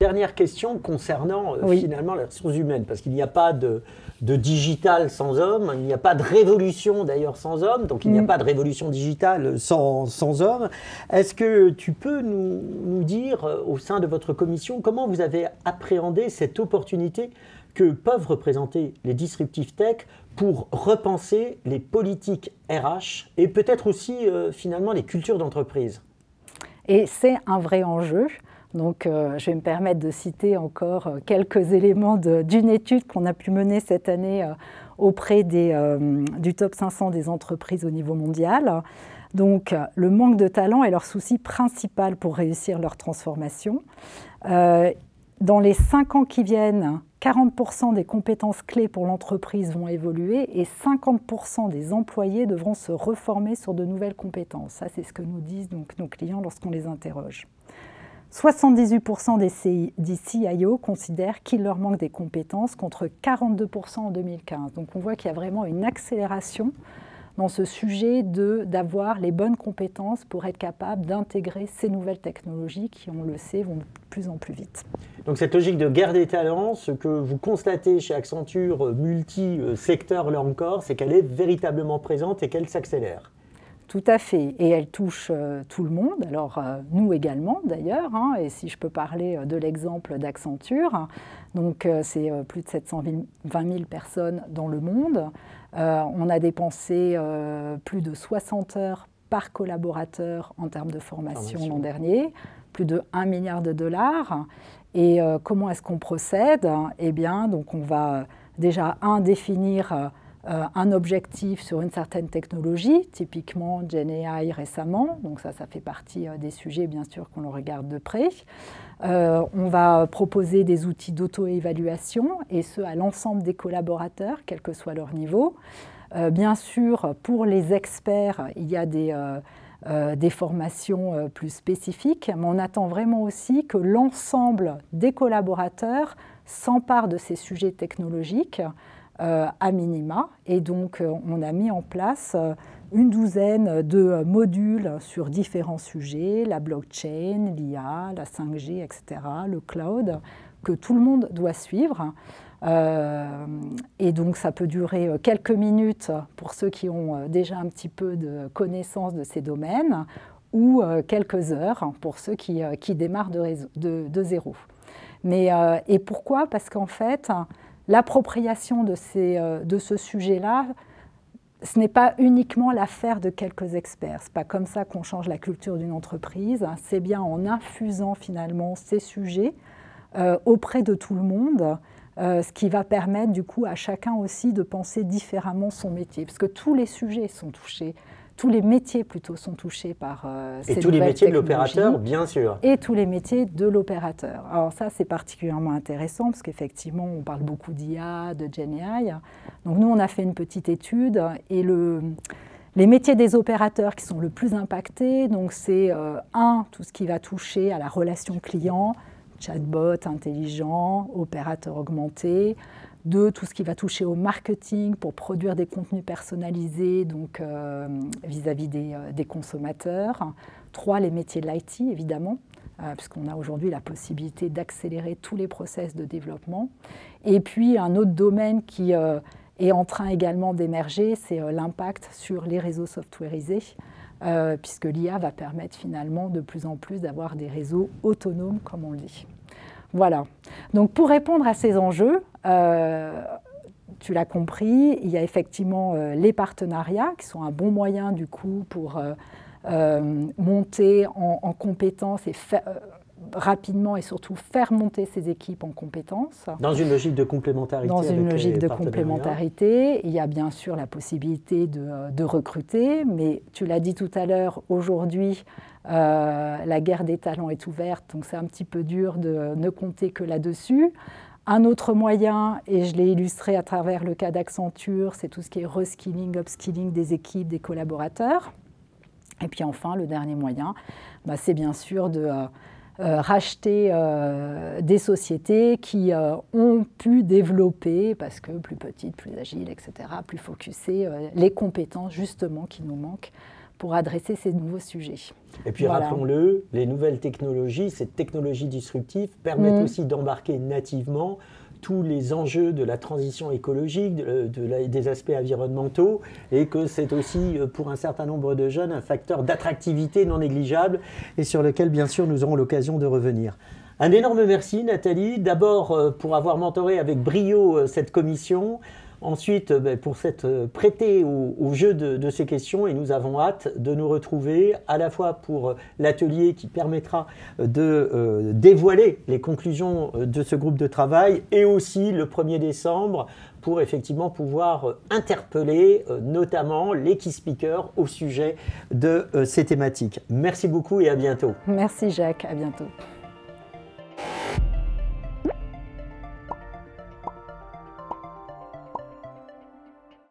dernière question concernant Oui. finalement les ressources humaines, parce qu'il n'y a pas de digital sans homme, il n'y a pas de révolution d'ailleurs sans homme, donc il n'y a pas de révolution digitale sans homme. Est-ce que tu peux nous dire, au sein de votre commission, comment vous avez appréhendé cette opportunité que peuvent représenter les disruptive tech pour repenser les politiques RH et peut-être aussi finalement les cultures d'entreprise? Et c'est un vrai enjeu. Donc, je vais me permettre de citer encore quelques éléments d'une étude qu'on a pu mener cette année auprès du top 500 des entreprises au niveau mondial. Donc, le manque de talent est leur souci principal pour réussir leur transformation. Dans les 5 ans qui viennent, 40% des compétences clés pour l'entreprise vont évoluer et 50% des employés devront se reformer sur de nouvelles compétences. Ça, c'est ce que nous disent donc nos clients lorsqu'on les interroge. 78% des CIO considèrent qu'il leur manque des compétences contre 42% en 2015. Donc on voit qu'il y a vraiment une accélération dans ce sujet d'avoir les bonnes compétences pour être capable d'intégrer ces nouvelles technologies qui, on le sait, vont de plus en plus vite. Donc cette logique de guerre des talents, ce que vous constatez chez Accenture multi-secteur là encore, c'est qu'elle est véritablement présente et qu'elle s'accélère. Tout à fait, et elle touche tout le monde, alors nous également d'ailleurs, hein, et si je peux parler de l'exemple d'Accenture, donc c'est plus de 720 000 personnes dans le monde, on a dépensé plus de 60 heures par collaborateur en termes de formation l'an dernier, plus de 1 milliard de dollars, et comment est-ce qu'on procède? Eh bien, donc on va déjà définir un objectif sur une certaine technologie, typiquement GenAI récemment, donc ça fait partie des sujets bien sûr qu'on regarde de près. On va proposer des outils d'auto-évaluation et ce à l'ensemble des collaborateurs, quel que soit leur niveau. Bien sûr, pour les experts, il y a des formations plus spécifiques, mais on attend vraiment aussi que l'ensemble des collaborateurs s'emparent de ces sujets technologiques à minima, et donc on a mis en place une douzaine de modules sur différents sujets, la blockchain, l'IA, la 5G, etc., le cloud, que tout le monde doit suivre. Et donc ça peut durer quelques minutes pour ceux qui ont déjà un petit peu de connaissance de ces domaines, ou quelques heures pour ceux qui démarrent de zéro. Et pourquoi? Parce qu'en fait, l'appropriation de ce sujet-là, ce n'est pas uniquement l'affaire de quelques experts. Ce n'est pas comme ça qu'on change la culture d'une entreprise. C'est bien en infusant finalement ces sujets auprès de tout le monde, ce qui va permettre du coup à chacun aussi de penser différemment son métier. Parce que tous les sujets sont touchés, tous les métiers plutôt sont touchés par ces nouvelles technologies. Et tous les métiers de l'opérateur, bien sûr. Et tous les métiers de l'opérateur. Alors ça, c'est particulièrement intéressant parce qu'effectivement, on parle beaucoup d'IA, de GenAI. Donc nous, on a fait une petite étude et les métiers des opérateurs qui sont le plus impactés, donc c'est tout ce qui va toucher à la relation client, chatbot intelligent, opérateur augmenté. 2, tout ce qui va toucher au marketing pour produire des contenus personnalisés donc, vis-à-vis des consommateurs. 3, les métiers de l'IT, évidemment, puisqu'on a aujourd'hui la possibilité d'accélérer tous les process de développement. Et puis, un autre domaine qui est en train également d'émerger, c'est l'impact sur les réseaux softwarisés, puisque l'IA va permettre finalement de plus en plus d'avoir des réseaux autonomes, comme on le dit. Voilà. Donc pour répondre à ces enjeux, tu l'as compris, il y a effectivement les partenariats qui sont un bon moyen du coup pour monter en compétences et rapidement et surtout faire monter ces équipes en compétences. Dans une logique de complémentarité. Dans une logique de complémentarité. Il y a bien sûr la possibilité de recruter, mais tu l'as dit tout à l'heure, aujourd'hui, la guerre des talents est ouverte, donc c'est un petit peu dur de ne compter que là-dessus. Un autre moyen, et je l'ai illustré à travers le cas d'Accenture, c'est tout ce qui est reskilling, upskilling des équipes, des collaborateurs. Et puis enfin, le dernier moyen, c'est bien sûr de racheter des sociétés qui ont pu développer, parce que plus petites, plus agiles, etc., plus focusées, les compétences justement qui nous manquent pour adresser ces nouveaux sujets. Et puis rappelons-le, les nouvelles technologies, ces technologies disruptives permettent aussi d'embarquer nativement tous les enjeux de la transition écologique, des aspects environnementaux, et que c'est aussi pour un certain nombre de jeunes un facteur d'attractivité non négligeable et sur lequel bien sûr nous aurons l'occasion de revenir. Un énorme merci Nathalie, d'abord pour avoir mentoré avec brio cette commission, ensuite pour s'être prêtée au jeu de ces questions, et nous avons hâte de nous retrouver à la fois pour l'atelier qui permettra de dévoiler les conclusions de ce groupe de travail, et aussi le 1er décembre pour effectivement pouvoir interpeller notamment les key speakers au sujet de ces thématiques. Merci beaucoup et à bientôt. Merci Jacques, à bientôt.